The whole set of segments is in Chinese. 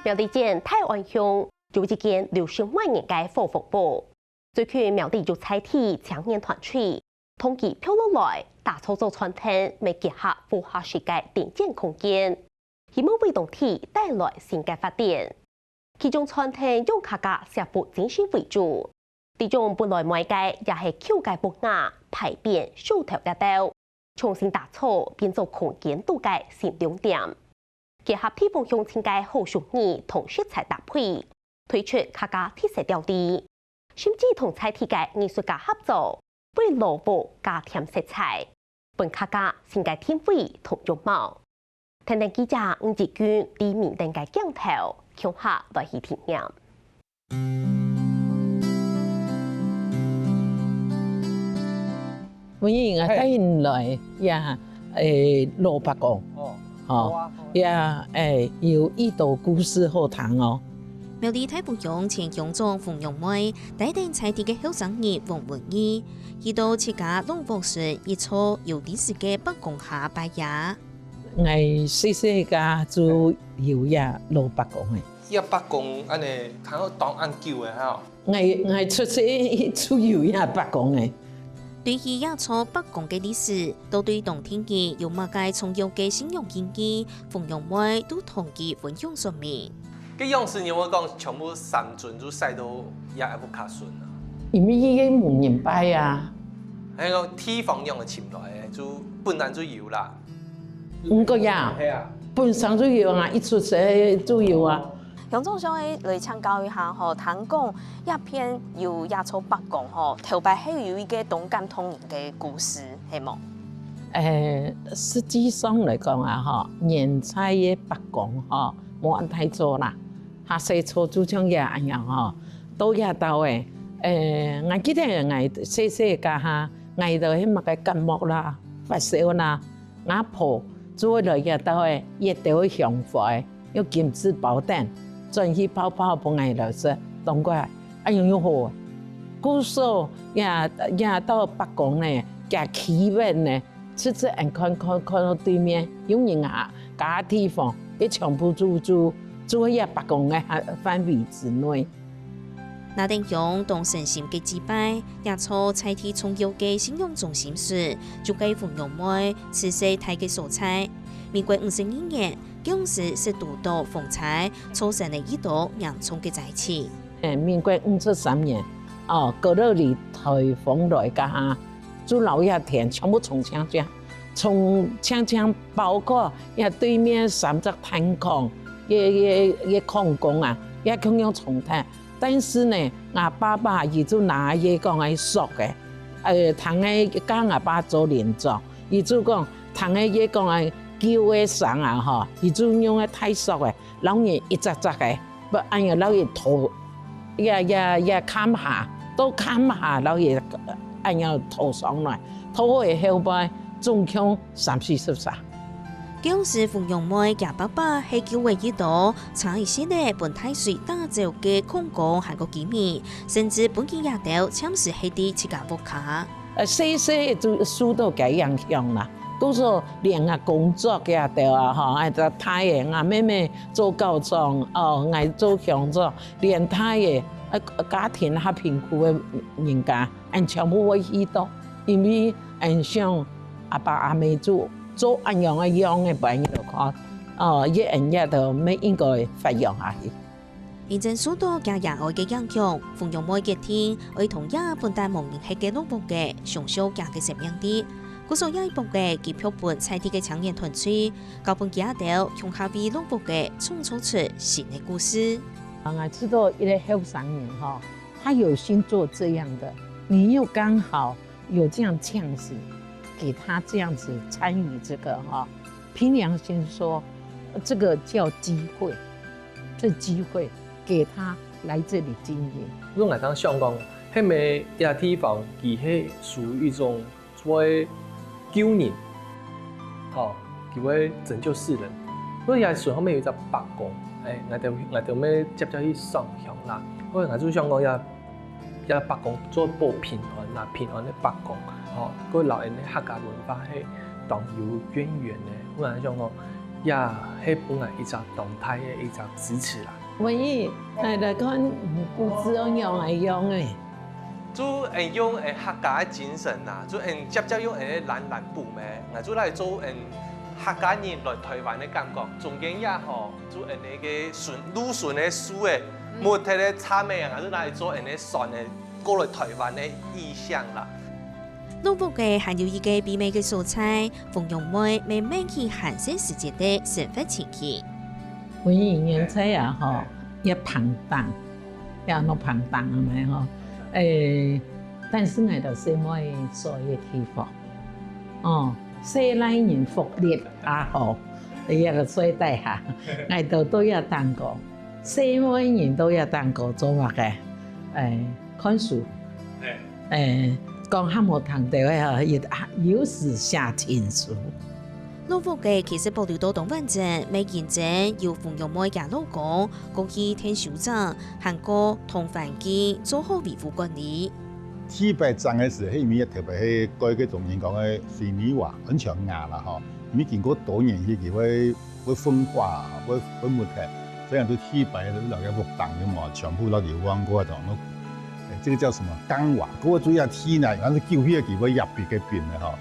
苗栗县泰安乡有一间60万年嘅火风堡，最近苗栗有采体青年团队统计漂落来，打造做餐厅，未结合符合世界定建空间，希望为当地带来新嘅发展。其中餐厅用客家食物精心为主，呢种本来卖嘅也系口嘅不雅，排便手头嘅刀，重新打造变做空间度嘅新亮点。结合地方乡亲嘅好手艺同食材搭配，推出客家特色料理，甚至同菜体嘅艺术家合作，为萝卜加添色彩，本客家新嘅天味同容貌。听听记者吴志军伫面顶嘅镜头，向下来去体验。欢迎啊！带人来呀，萝卜糕。哦，有一道故事好谈哦。苗栗太平乡前乡长冯荣梅带领菜地嘅后生儿王文义，去到自家农博士一处有历史嘅北宫下拜爷。我细细个就有呀萝卜糕嘅。一北宫安尼，睇到當按叫嘅嚇。我出世就有呀北宫嘅。對於亞初北宮嘅歷史，都對當天嘅有乜嘅重要嘅信仰建議，馮榮梅都同佢分享說明。嘅樣式你我講全部三尊都曬到也一不卡順啊。因為依個冇人拜啊。係個地方用嘅潛來嘅，就本來就有啦。唔過呀，本身就有啊，一出世就有啊。楊總想嚟請教一下嗬，聽講一篇有亞初北宮嗬，頭擺係有一個動感通人嘅故事，係冇？實際上嚟講啊，嗬，現在嘅北宮嗬冇人太做啦，下世初就像也一樣嗬，都也到誒。我記得我細細個嚇，我就係乜嘅感冒啦、發燒啦、牙婆做嚟也到誒，一條香花，有金子寶蛋。轉去泡泡不愛老師，當過哎呦好，故說也到北宮呢，加氣溫呢，次次人看到對面有人啊，假地方一全部住喺北宮嘅範圍之內。那定用當神仙嘅祭拜，也錯菜地重要嘅信仰中心時，就計馮榮梅此世睇嘅素材。民國52年，當時是獨島風采促成了一道洋蔥嘅在一起。民國53年，過到嚟台風來家下，做老爺田全部從槍包括也對面3隻炭礦，也礦工啊，也咁樣重炭。但是呢，我爸爸伊就拿嘢講係熟嘅，同嘅跟我爸做連作，伊就講同嘅嘢講係。叫嘅生啊，嗬，伊就用嘅太熟嘅，老人一隻隻嘅，不按個老人頭也砍下，都砍下老人按個頭上來，頭嘅後背總共30-40隻。當時馮榮梅嘅爸爸係叫為一道產一些嘅本太水打造嘅空工韓國機密，甚至本件也到참時係啲自家屋卡。細就受到嘅影響啦。都說連啊工作嘅掉啊，嗬，就太陽啊，妹做高中，我做鄉長，連太陽家庭較貧苦嘅人家，全部會去到，因為想阿爸阿媽做一樣嘅朋友看，一人也都沒應該發揚下去。認真受到家人愛嘅影響，馮榮梅嘅天愛同也本大無人係嘅農務嘅上少家嘅成樣啲。古所有一部嘅結票本菜地嘅青年團隊，教本幾下條向下為農部嘅創造出新嘅故事。我知道一個後生人哈，他有心做這樣的，你又剛好有這樣嗆死，給他這樣子參與這個哈。憑良心說，這個叫機會，這機會給他來這裡經營。如果嚟講香港，係咪一個地方，佢係屬於一種做救人，佢會拯救世人。所以也順後面有一隻北宮，我哋咩接咗去上香啦。我哋做香港也北宮做保平安啦，平安嘅北宮，嗰老人嘅客家文化係當有淵源嘅。我哋香港也係本來一隻動態嘅一隻支持啦。所以嚟講，不只用嚟用嘅。做用客家嘅精神啊，做接接用懶步咩，我做嚟做客家人來台灣嘅感覺，中間也好，做嘅魯迅嘅書嘅，冇睇咧差咩啊，我做嚟做船嘅過來台灣嘅意象啦。錄播嘅還有一個美味嘅素菜，鳳蓉妹未免去寒食時節的生活情趣。本園菜啊，嗬，一澎淡，有攞澎淡係咪嗬？但是我哋是冇所有地方，哦，西來人福利也好，一個水底下，我哋都有當過，西來人都有當過做乜嘅？看書，講漢冇談到嘅，有時寫情書。錄播嘅其實保留到東灣鎮，未見證由鳳蓉妹嘅老公過去聽首長，韓國同環境做好維護管理。700章嘅時候，迄面特別係改個中人講嘅水泥瓦很強硬啦，嗬，因為經過多年去佢會風化，會木嘅，所以都700都落嘅木檔嘅嘛，全部落嚟往嗰度咯。這個叫什麼鋼瓦？嗰個主要鐵呢，反正舊嘢佢會入邊嘅邊嘅嗬。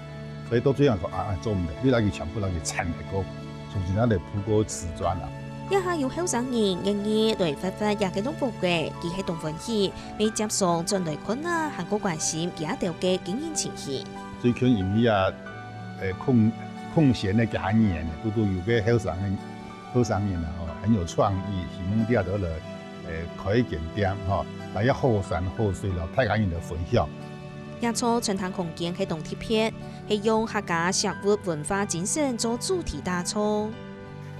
所以到最後講做唔到，你攞佢全部攞佢撐喺個，從前嚟鋪個瓷磚啦。一下有後生人願意來發發也嘅錄播嘅，佢喺動歡喜，未接送進來看啊，韓國關心也條嘅經營情形。最近因為空閒嘅家年，都有個後生人啊，很有創意，希望啲到嚟開一間店嗬，嚟一好山好水咯，大家人嚟分享。也錯傳統空間係動貼片，係用客家食物文化精神做主題打造。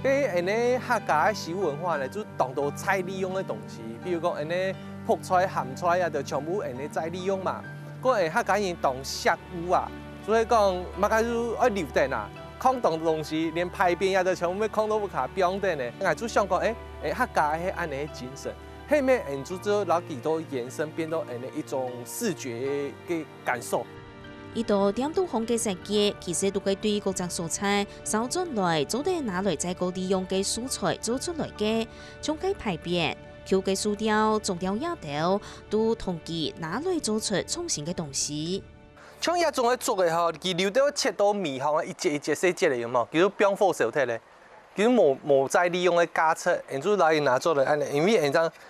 客家小文化咧，就當到再利用嘅東西，比如講泡菜、鹹菜啊，就全部再利用嘛。個客家人當食物啊，所以講乜嘢都愛留定啊，抗凍東西連排便也都全部抗到不卡標定咧。我就想講客家係安尼精神。後面就做攞幾多延伸變到一種視覺嘅感受。呢度點都紅嘅設計，其實都可以對各種蔬菜燒進來，做啲拿來再個利用嘅蔬菜做出來嘅，從佢排便、扣嘅薯條、種條野條，都同佢拿來做出創新嘅東西。像一種嘅做嘅吼，佢留到切到米行一節一節細節嚟，有冇？叫做冰火燒體咧。其實冇再利用嘅加測，然後來拿做嚟安尼，因為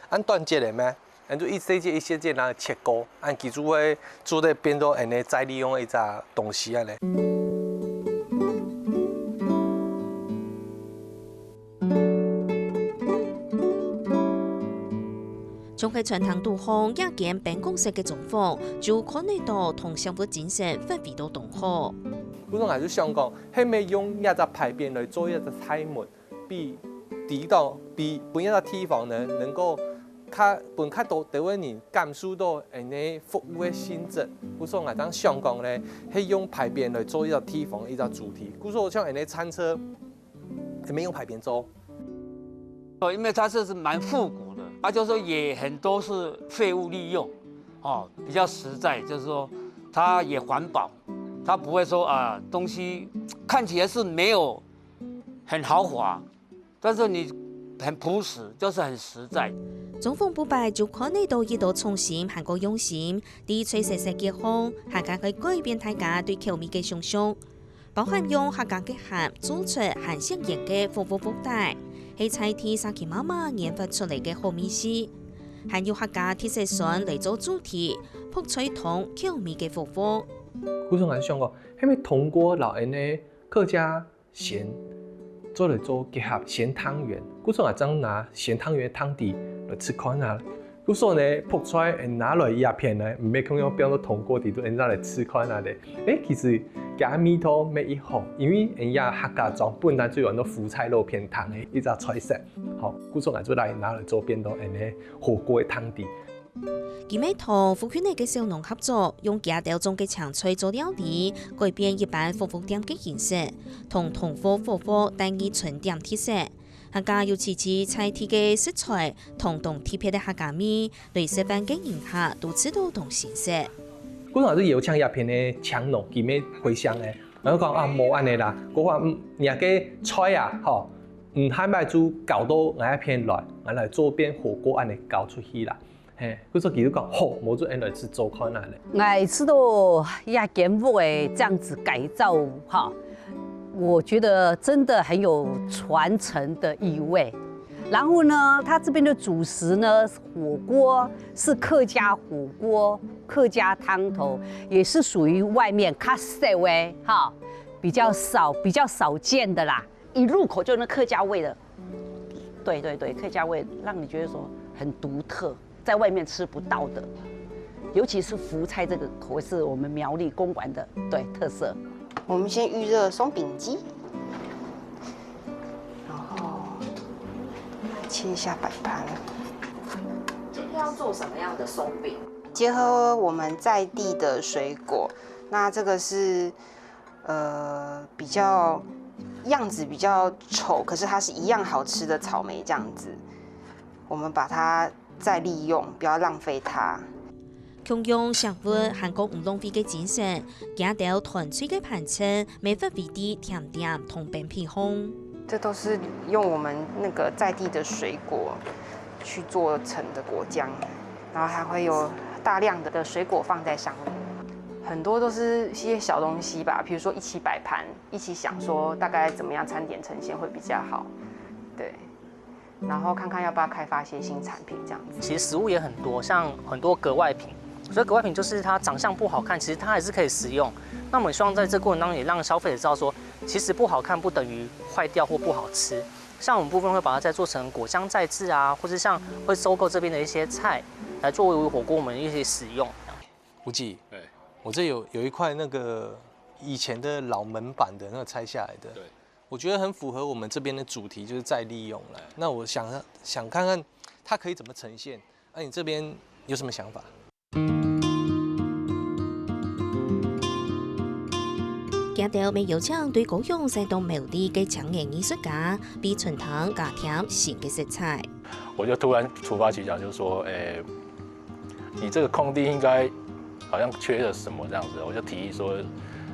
按斷節嚟咩，然後一細節一細節拿嚟切割，按技術會做得變到安尼再利用嘅一隻東西安尼。從佢傳統度行一件辦公室嘅狀況，就可能到同生活精神發揮到同好。嗰種係就想講，係咪用一隻牌匾來做一隻菜門，比本一個地方呢，能夠本較多台灣人感受到服務嘅性質。嗰種係當想講咧，係用牌匾來做一個地方一個主題。嗰種像餐車，係咪用牌匾做？因為它這是蠻復古的，就是說也很多是廢物利用，比較實在，就是說它也環保。它不會說東西看起來是沒有很豪華，但是你很樸實，就是很實在。中風不敗就可能到呢度重新韓國用心，啲脆細細嘅風，客家去改變大家對口味嘅想象，包含用客家嘅餡做出韓式型嘅火鍋福袋，係菜天沙琪媽媽研發出嚟嘅好美食，還有客家鐵石筍嚟做主題，泡菜湯口味嘅火鍋。嗰種係想講，係咪通過老人嘅客家鹹做嚟做結合鹹湯圓？嗰種係將拿鹹湯圓湯底來吃看啊！嗰種呢泡菜拿來一片呢，唔係咁樣變到通過啲都人家嚟吃看啊咧。其實加味道咩一好，因為人家客家莊本來最原都蔬菜肉片湯嘅一隻菜色，好嗰種係就嚟拿來做變到火鍋嘅湯底。佢咪同福建內嘅小農合作，用幾條種嘅長菜做料理，改變一般火鍋店嘅形式，同火鍋單以純點特色。客家要次次菜鐵嘅食材，同貼片嘅客家味，嚟食飯嘅人客都知道同形式。嗰種係有搶一片嘅搶農，佢咪回鄉咧，然后讲啊，无安尼啦，我话人家菜啊，吼，海麦煮搞到我片来，我来做边火锅安尼搞出去啦。嘿，佢说佢都讲好，冇做安来吃做开那嘞。我知道亚建木的这样子改造哈，我觉得真的很有传承的意味。然后呢，它这边的主食呢，火锅是客家火锅、客家汤头，也是属于外面卡塞味哈，比较少见的啦。一入口就那客家味的，对，客家味让你觉得说很独特。在外面吃不到的，尤其是福菜这个口味是我们苗栗公馆的特色。我们先预热松饼机，然后切一下摆盘。今天要做什么样的松饼？结合我们在地的水果，那这个是比较样子比较丑，可是它是一样好吃的草莓这样子，我们把它再利用，不要浪费它。強用食物韓國唔浪費嘅精神，加到團脆嘅盤稱，美發味啲甜點同餅皮烘。这都是用我们那个在地的水果去做成的果浆，然后还会有大量的水果放在上面。很多都是一些小东西吧，比如说一起摆盘，一起想说大概怎么样餐点呈现会比较好，对。然后看看要不要开发一些新产品，这样子。其实食物也很多，像很多格外品，所以格外品就是它长相不好看，其实它还是可以食用。那我们希望在这过程当中也让消费者知道说，其实不好看不等于坏掉或不好吃。像我们部分会把它再做成果浆再制啊，或是像会收购这边的一些菜来作为火锅我们一些使用。吴记，我这有一块那个以前的老门板的那个拆下来的。对。我觉得很符合我们这边的主题，就是再利用了。那我想看看它可以怎么呈现。那你这边有什么想法？今日未有請對高雄山東苗栗嘅창藝藝術家，比春堂加添新嘅色彩。我就突然突發奇想，就說，你這個空地應該好像缺了什麼這樣子，我就提議說，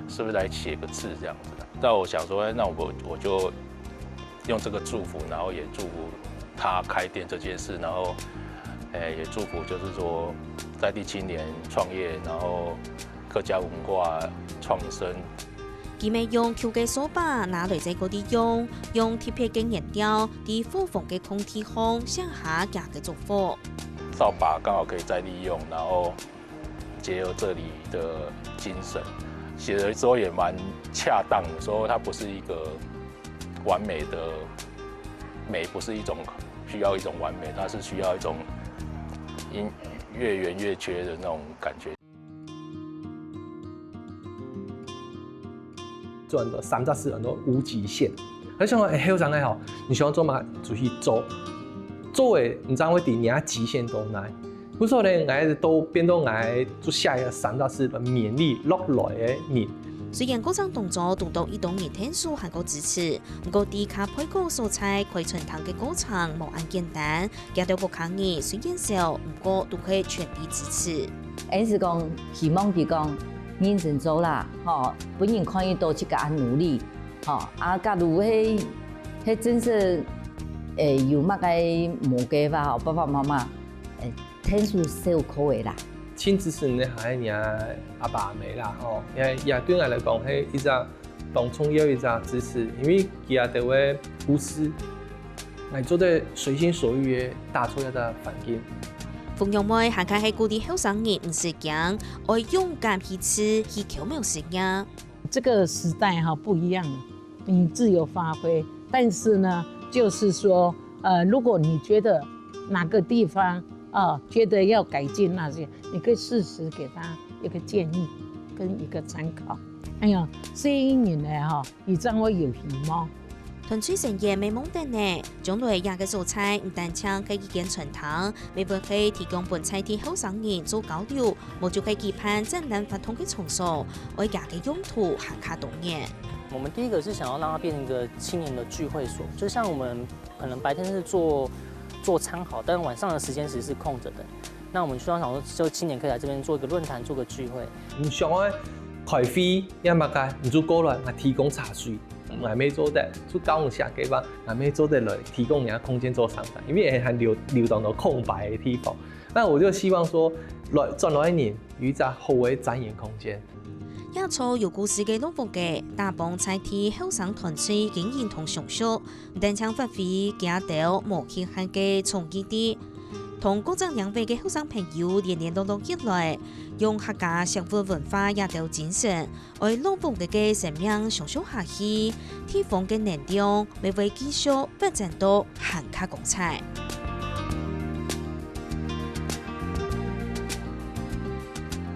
是不是來寫個字這樣子？但我想說，那我就用這個祝福，然後也祝福他開店這件事，然後，也祝福就是說在地青年創業，然後客家文化創生。佢咪用舊嘅掃把拿嚟在嗰啲用貼片嘅顏料，啲火房嘅空氣孔向下夾嘅做法。掃把剛好可以再利用，然後結合這裡的精神。寫的時候也蠻恰當的，說它不是一個完美的美，不是一種需要一種完美，它是需要一種越圓越缺的那種感覺。做很多3-4很多無極限，而且我好想好，你想做嘛，就去做的，你知道會抵人極限到哪？不是咧，我都變到我做下一個3-4個勉勵落來嘅人。雖然嗰項動作讀到移動熱天數韓國支持，不過低卡配果蔬菜開春堂嘅過程無咁簡單，加到不抗議雖然少，不過都可以全力支持。我是講希望佢講認真做啦，吼，本人可以多去甲努力，吼，假如迄真是有乜個無計法，吼，爸爸媽媽天數少可的啦。親支持你係你阿爸阿妹啦，吼，也對我來講係一個當重要一個支持，因為佢也都會無私，嚟做得隨心所欲嘅打出一個環境。鳳陽妹行開喺故地後生人唔是講，我勇敢去吃，去求沒有食呀。這個時代哈不一樣了，你自由發揮，但是呢，就是說，如果你覺得哪個地方覺得要改進那些，你可以適時給他一個建議跟一個參考。哎呀，這一年來哈，而家我有希望。團隊成員未懵定呢，種類廿個素菜唔單槍可以見春堂，未必可以提供本菜啲後生人做交流，冇就可以期盼真能發通嘅場所，而廿嘅用途還卡動嘅。我們第一個是想要讓它變成一個青年的聚會所，就像我們可能白天是做餐好，但晚上的時間其實是空着的。那我們希望想說，就青年可以來這邊做一個論壇，做個聚會。唔想咧，开会也嘛该唔做过来，嘛提供茶水，还没做的，做高雄下给吧，还没做的来提供人家空间做上班，因为还流动到空白的地方。那我就希望说，转来一年有一个好的展演空间。亚洲有故事嘅农服嘅大帮菜地后生团队经营同上手，唔但将发挥家到无缺限嘅创意地，同各种两辈嘅后生朋友年年落一来，用客家生活文化也到精神，为农服嘅生命上手下去，地方嘅能量，每位技术发展到汉卡公菜。